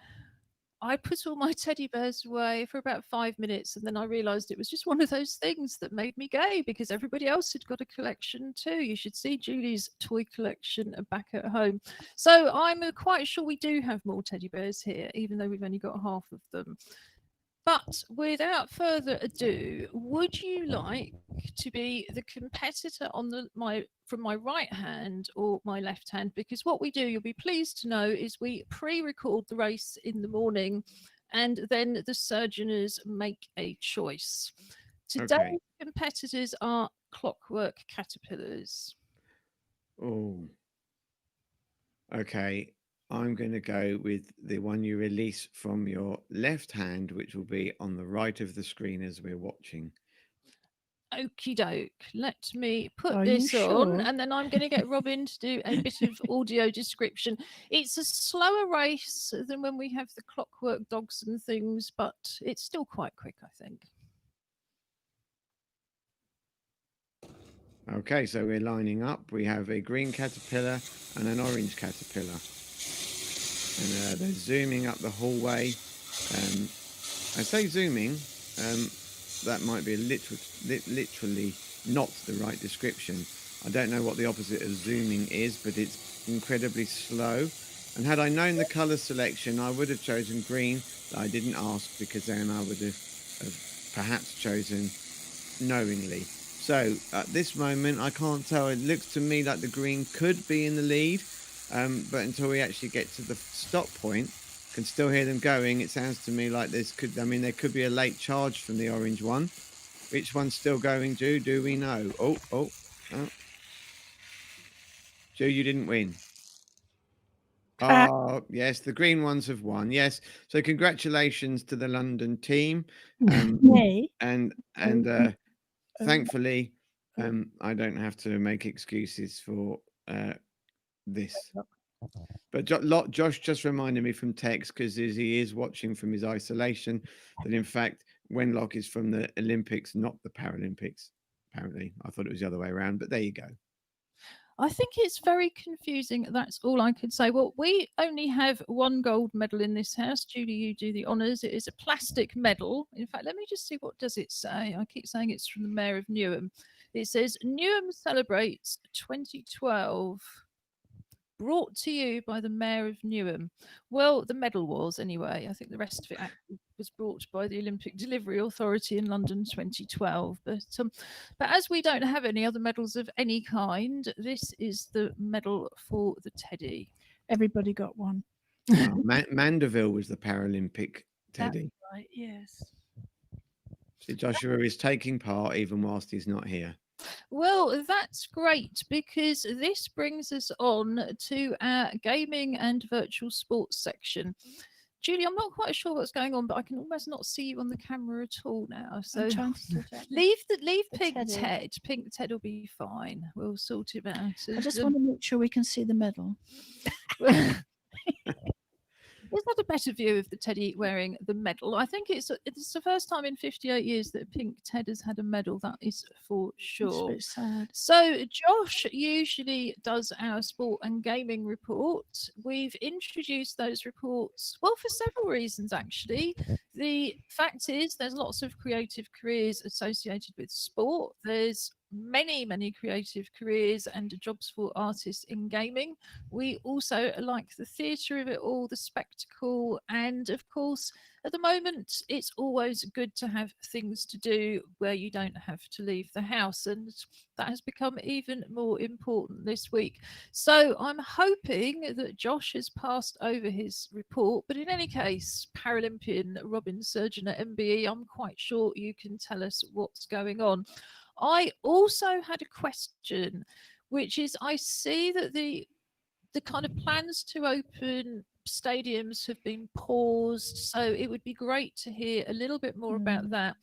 I put all my teddy bears away for about 5 minutes, and then I realized it was just one of those things that made me gay because everybody else had got a collection too. You should see Julie's toy collection back at home. So I'm quite sure we do have more teddy bears here, even though we've only got half of them. But without further ado, would you like to be the competitor on from my right hand or my left hand? Because what we do, you'll be pleased to know, is we pre-record the race in the morning and then the surgeoners make a choice. Today's competitors are Clockwork Caterpillars. Oh, okay. I'm going to go with the one you release from your left hand, which will be on the right of the screen as we're watching. Okie doke. Let me put Are this you on, sure? and then I'm going to get Robin to do a bit of audio description. It's a slower race than when we have the clockwork dogs and things, but it's still quite quick, I think. Okay, so we're lining up. We have a green caterpillar and an orange caterpillar. And they're zooming up the hallway. I say zooming, that might be literally not the right description. I don't know what the opposite of zooming is, but it's incredibly slow. And had I known the colour selection, I would have chosen green. I didn't ask because then I would have perhaps chosen knowingly. So at this moment, I can't tell. It looks to me like the green could be in the lead. But until we actually get to the stop point, can still hear them going. It sounds to me like there could be a late charge from the orange one. Which one's still going, Ju? Do we know? Oh. Ju, you didn't win. Oh, yes, the green ones have won. Yes. So congratulations to the London team. And thankfully, I don't have to make excuses for this. But Josh just reminded me from text, because he is watching from his isolation, that in fact Wenlock is from the Olympics, not the Paralympics. Apparently, I thought it was the other way around, but there you go. I think it's very confusing. That's all I could say. Well, we only have one gold medal in this house. Julie, you do the honours. It is a plastic medal. In fact, let me just see, what does it say? I keep saying it's from the Mayor of Newham. It says, Newham celebrates 2012. Brought to you by the Mayor of Newham. Well, the medal was anyway. I think the rest of it was brought by the Olympic Delivery Authority in London 2012. But as we don't have any other medals of any kind, this is the medal for the teddy. Everybody got one. Mandeville was the Paralympic teddy. That's right, yes. So Joshua is taking part even whilst he's not here. Well, that's great, because this brings us on to our gaming and virtual sports section. Julie, I'm not quite sure what's going on, but I can almost not see you on the camera at all now. So I'm trying to sort out leave the Pink teddy. Ted. Pink Ted will be fine. We'll sort it out. I just want to make sure we can see the medal. Is that a better view of the teddy wearing the medal? I think it's the first time in 58 years that Pink Ted has had a medal. That is for It's a sure. bit sad. So Josh usually does our sport and gaming report. We've introduced those reports, well, for several reasons actually. The fact is there's lots of creative careers associated with sport. There's many creative careers and jobs for artists in gaming. We also like the theatre of it all, the spectacle, and of course at the moment it's always good to have things to do where you don't have to leave the house, and that has become even more important this week. So I'm hoping that Josh has passed over his report, but in any case, Paralympian Robin Surgeon at MBE, I'm quite sure you can tell us what's going on. I also had a question, which is I see that the kind of plans to open stadiums have been paused, so it would be great to hear a little bit more about that.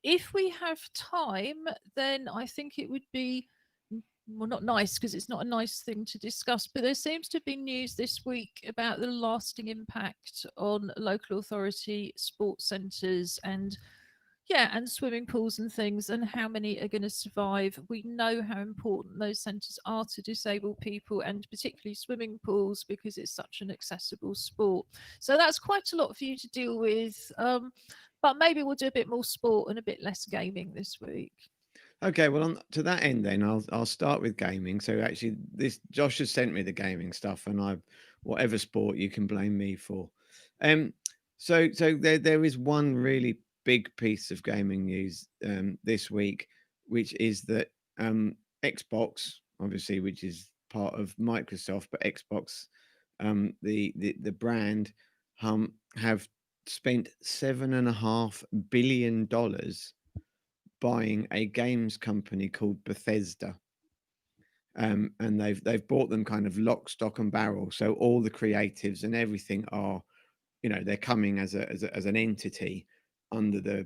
If we have time, then I think it would be, well, not nice because it's not a nice thing to discuss, but there seems to be news this week about the lasting impact on local authority sports centres and swimming pools and things, and how many are going to survive. We know how important those centres are to disabled people, and particularly swimming pools, because it's such an accessible sport. So that's quite a lot for you to deal with. But maybe we'll do a bit more sport and a bit less gaming this week. Okay, well, to that end, then I'll start with gaming. So actually, this Josh has sent me the gaming stuff, and whatever sport you can blame me for. So there is one really big piece of gaming news this week, which is that Xbox, obviously, which is part of Microsoft, but Xbox, the brand, have spent $7.5 billion buying a games company called Bethesda. And they've bought them kind of lock, stock, and barrel. So all the creatives and everything are, they're coming as an entity under the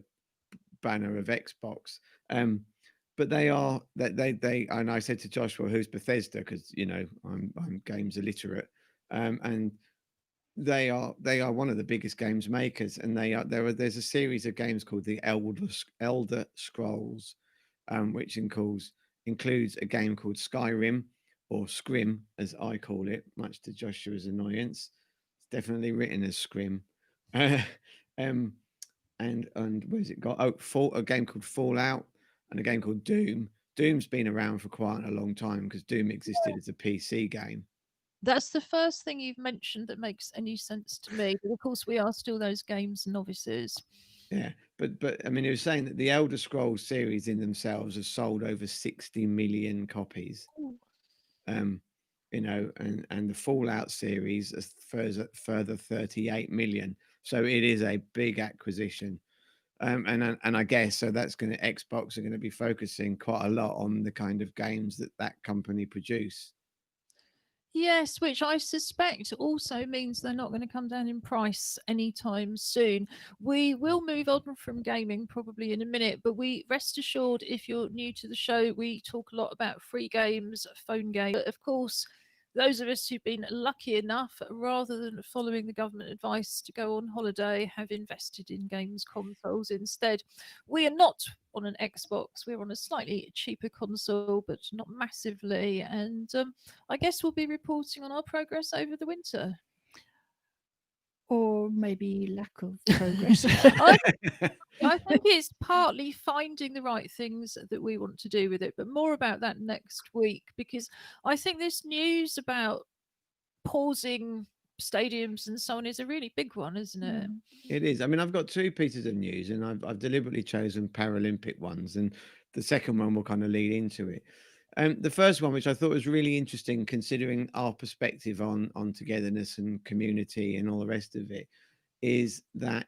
banner of Xbox. But they and I said to Joshua, who's Bethesda, because I'm games illiterate, and they are one of the biggest games makers, and there's a series of games called the Elder Scrolls, which includes a game called Skyrim, or Scrim as I call it, much to Joshua's annoyance. It's definitely written as Scrim. And where's it got? A game called Fallout and a game called Doom. Doom's been around for quite a long time because Doom existed as a PC game. That's the first thing you've mentioned that makes any sense to me. But of course, we are still those games novices. Yeah, but I mean, it was saying that the Elder Scrolls series in themselves have sold over 60 million copies. And the Fallout series is further 38 million. So it is a big acquisition. And I guess so Xbox are going to be focusing quite a lot on the kind of games that company produce. Yes, which I suspect also means they're not going to come down in price anytime soon. We will move on from gaming probably in a minute, but rest assured, if you're new to the show, we talk a lot about free games, phone games. But of course, those of us who've been lucky enough, rather than following the government advice to go on holiday, have invested in games consoles instead. We are not on an Xbox. We're on a slightly cheaper console, but not massively. And I guess we'll be reporting on our progress over the winter. Or maybe lack of progress. I think it's partly finding the right things that we want to do with it, but more about that next week, because I think this news about pausing stadiums and so on is a really big one, isn't it? It is. I mean, I've got two pieces of news, and I've deliberately chosen Paralympic ones, and the second one will kind of lead into it. The first one, which I thought was really interesting, considering our perspective on togetherness and community and all the rest of it, is that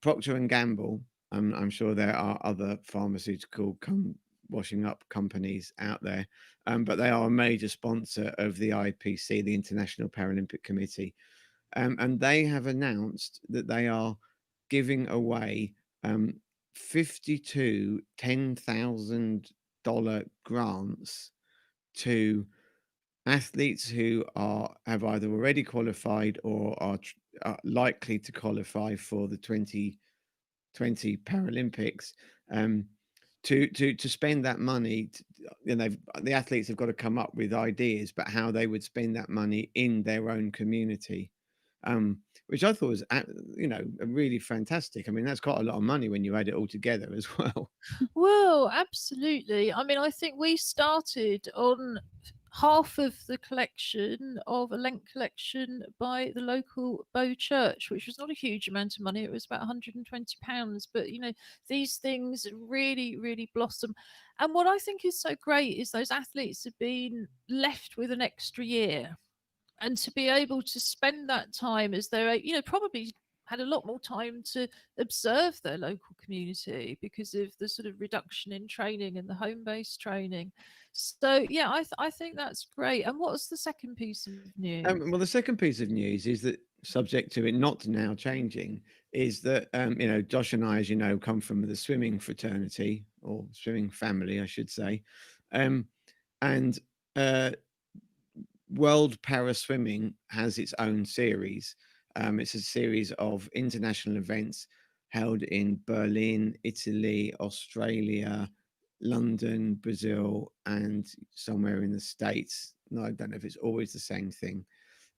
Procter and Gamble. I'm sure there are other pharmaceutical washing up companies out there, but they are a major sponsor of the IPC, the International Paralympic Committee. and they have announced that they are giving away 52 $10,000 grants to athletes who have either already qualified or are likely to qualify for the 2020 Paralympics. Um, to spend that money, the athletes have got to come up with ideas, but how they would spend that money in their own community, which I thought was, really fantastic. I mean, that's quite a lot of money when you add it all together as well. Well, absolutely. I mean, I think we started on half of the collection of a Lent collection by the local Bow Church, which was not a huge amount of money. It was about £120. But, these things really, really blossom. And what I think is so great is those athletes have been left with an extra year, and to be able to spend that time as they're probably had a lot more time to observe their local community because of the sort of reduction in training and the home-based training. So yeah, I think that's great. And what's the second piece of news? Well, the second piece of news is that, subject to it not now changing, is that Josh and I, as you know, come from the swimming fraternity, or swimming family, I should say, and uh, World Para Swimming has its own series. It's a series of international events held in Berlin, Italy, Australia, London, Brazil, and somewhere in the States. No, I don't know if it's always the same thing.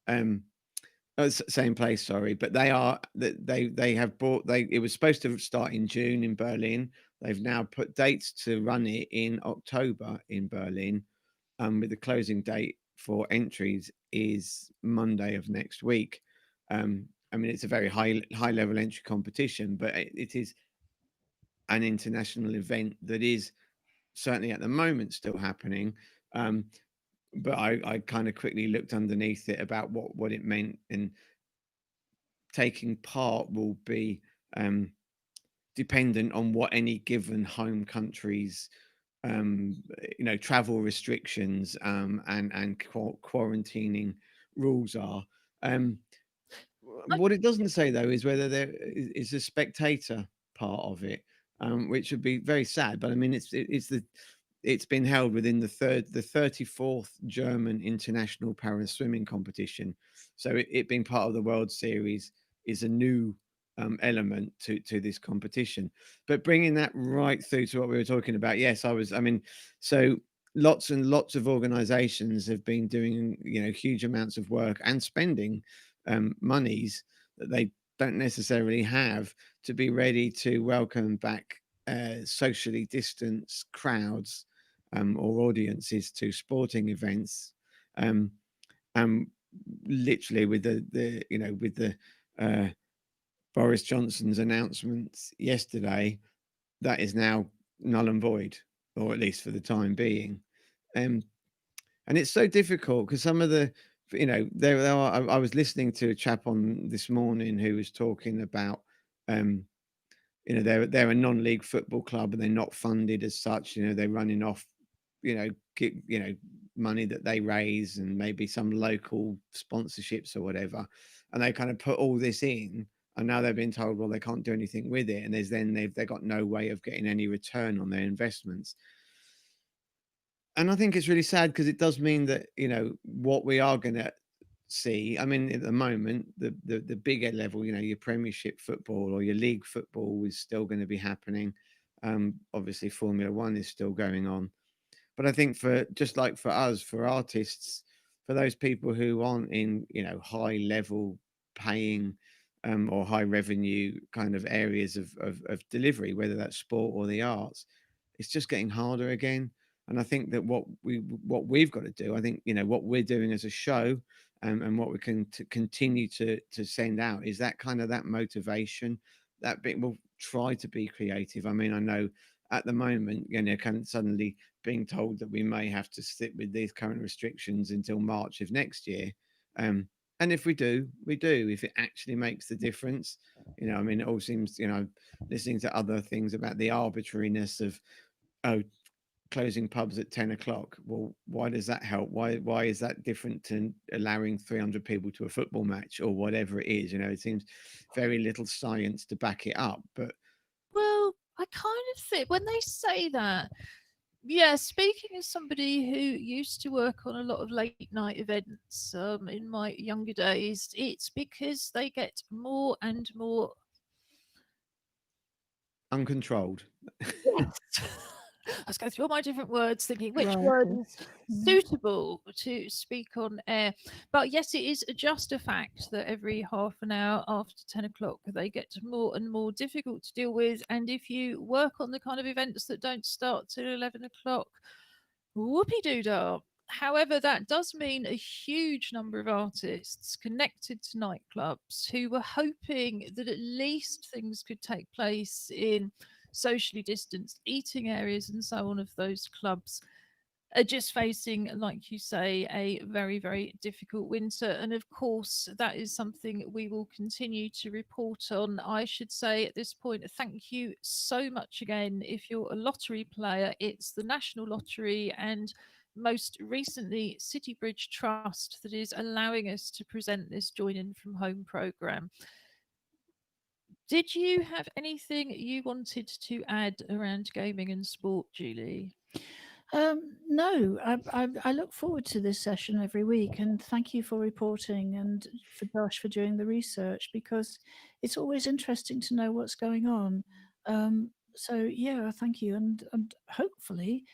Um, Same place, sorry, but they have brought they it was supposed to start in June in Berlin. They've now put dates to run it in October in Berlin, with the closing date for entries is Monday of next week. I mean, it's a very high level entry competition, but it is an international event that is certainly at the moment still happening. But I kind of quickly looked underneath it about what it meant, and taking part will be dependent on what any given home country's travel restrictions and quarantining rules are. um what it doesn't say though is whether there is a spectator part of it, which would be very sad. But I mean, it's been held within the 34th German International Para Swimming Competition. So it being part of the World Series is a new element to this competition. But bringing that right through to what we were talking about, yes, I mean, so lots and lots of organizations have been doing, huge amounts of work and spending monies that they don't necessarily have to be ready to welcome back socially distanced crowds, or audiences to sporting events. Um, Literally with the uh, Boris Johnson's announcements yesterday, that is now null and void, or at least for the time being. Um, and it's so difficult because some of the, there are. I was listening to a chap on this morning who was talking about, um, they're a non-league football club and they're not funded as such. They're running off, get, money that they raise and maybe some local sponsorships or whatever, and they kind of put all this in, and now they've been told, well, they can't do anything with it, and they've got no way of getting any return on their investments. And I think it's really sad because it does mean that, what we are going to see, I mean, at the moment, the bigger level, your Premiership football or your league football is still going to be happening. Obviously, Formula One is still going on. But I think, for just like for us, for artists, for those people who aren't in, high level paying, or high revenue kind of areas of delivery, whether that's sport or the arts, it's just getting harder again. And I think that what we've got to do, I think, what we're doing as a show, and what we can continue to send out, is that kind of that motivation, that bit. We'll try to be creative. I mean, I know at the moment, kind of suddenly being told that we may have to sit with these current restrictions until March of next year. And if we do, we do. If it actually makes the difference, I mean, it all seems, listening to other things about the arbitrariness of, oh, closing pubs at 10 o'clock. Well, why does that help? Why is that different to allowing 300 people to a football match or whatever it is? You know, it seems very little science to back it up. But Well, I kind of think when they say that, yeah, speaking as somebody who used to work on a lot of late night events in my younger days, it's because they get more and more. uncontrolled. Yes. I was going through all my different words, thinking which Right. word Yes. is Mm. suitable to speak on air. But yes, it is just a fact that every half an hour after 10 o'clock, they get more and more difficult to deal with. And if you work on the kind of events that don't start till 11 o'clock, whoopie doo dah. However, that does mean a huge number of artists connected to nightclubs who were hoping that at least things could take place in socially distanced eating areas and so on of those clubs are just facing, like you say, a very, very difficult winter. And of course, that is something we will continue to report on. I should say at this point, thank you so much again. If you're a lottery player, it's the National Lottery and most recently City Bridge Trust that is allowing us to present this Join In From Home programme. Did you have anything you wanted to add around gaming and sport, Julie? No, I look forward to this session every week, and thank you for reporting and for Josh for doing the research, because it's always interesting to know what's going on. So yeah, thank you, and hopefully,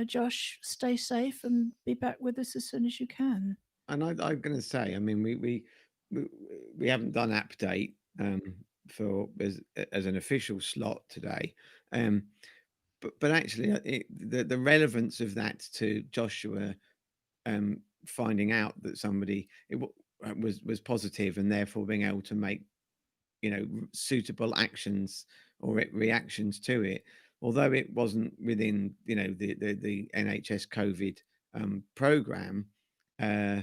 Josh, stay safe and be back with us as soon as you can. And I'm going to say, I mean, we we haven't done update for as an official slot today, um, but actually, the relevance of that to Joshua finding out that somebody was positive and therefore being able to make suitable actions or reactions to it, although it wasn't within the NHS COVID program. Uh,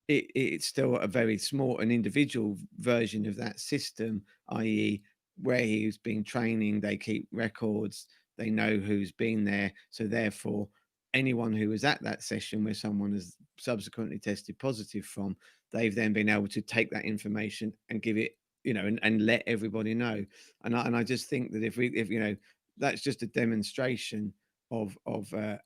it's still a very small, an individual version of that system, i.e., where he's been training, they keep records, they know who's been there. So, therefore, anyone who was at that session where someone has subsequently tested positive from, they've then been able to take that information and give it, and let everybody know. And I just think that if that's just a demonstration of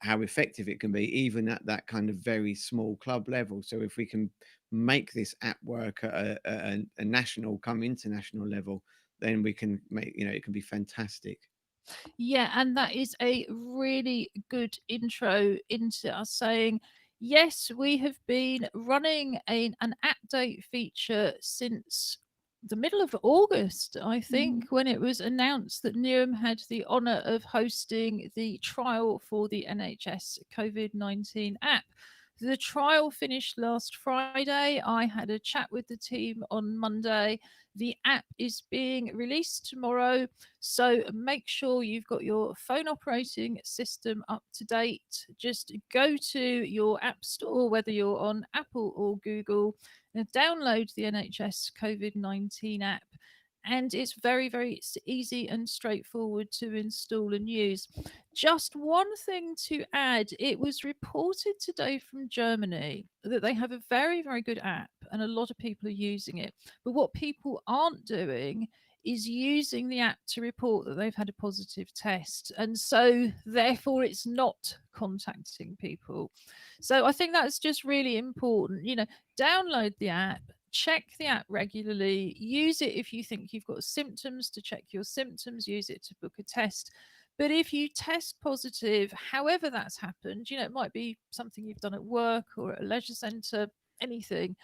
how effective it can be, even at that kind of very small club level. So if we can make this app work at a national, come international level, then we can make it can be fantastic. Yeah, and that is a really good intro into us saying, yes, we have been running an update feature since the middle of August, I think, when it was announced that Newham had the honour of hosting the trial for the NHS COVID-19 app. The trial finished last Friday. I had a chat with the team on Monday. The app is being released tomorrow. So make sure you've got your phone operating system up to date. Just go to your app store, whether you're on Apple or Google, and download the NHS COVID-19 app. And it's very, very easy and straightforward to install and use. Just one thing to add, it was reported today from Germany that they have a very, very good app and a lot of people are using it. But what people aren't doing is using the app to report that they've had a positive test. And so, therefore, it's not contacting people. So, I think that's just really important. Download the app, check the app regularly, use it if you think you've got symptoms to check your symptoms, use it to book a test. But if you test positive, however that's happened, it might be something you've done at work or at a leisure centre, anything,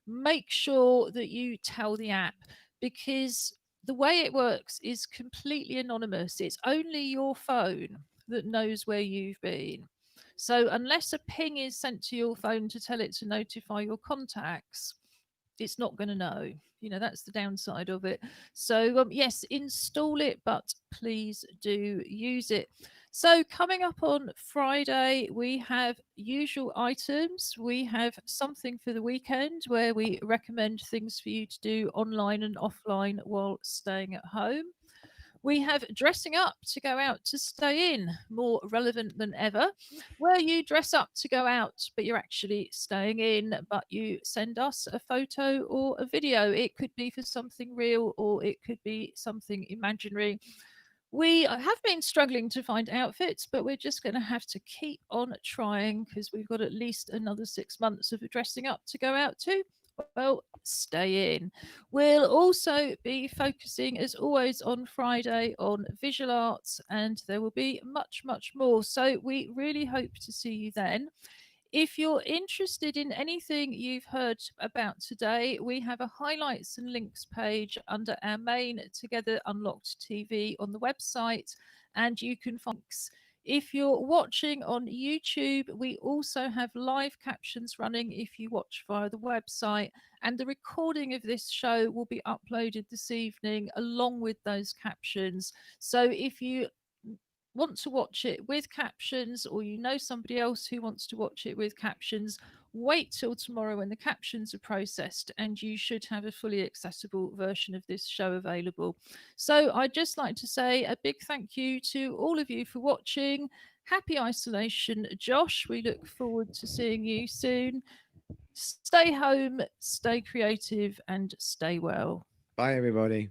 make sure that you tell the app, because the way it works is completely anonymous. It's only your phone that knows where you've been. So unless a ping is sent to your phone to tell it to notify your contacts, it's not going to know. That's the downside of it. So yes, install it, but please do use it. So coming up on Friday, we have usual items. We have something for the weekend where we recommend things for you to do online and offline while staying at home. We have dressing up to go out to stay in, more relevant than ever, where you dress up to go out, but you're actually staying in, but you send us a photo or a video. It could be for something real or it could be something imaginary. We have been struggling to find outfits, but we're just going to have to keep on trying because we've got at least another 6 months of dressing up to go out to. Well, stay in. We'll also be focusing, as always, on Friday on visual arts, and there will be much, much more. So we really hope to see you then. If you're interested in anything you've heard about today, we have a highlights and links page under our main Together Unlocked TV on the website, and you can find links. If you're watching on YouTube, we also have live captions running if you watch via the website, and the recording of this show will be uploaded this evening along with those captions. So if you want to watch it with captions, or you know somebody else who wants to watch it with captions, wait till tomorrow when the captions are processed and you should have a fully accessible version of this show available. So I'd just like to say a big thank you to all of you for watching. Happy isolation, Josh. We look forward to seeing you soon. Stay home, stay creative, and stay well. Bye, everybody.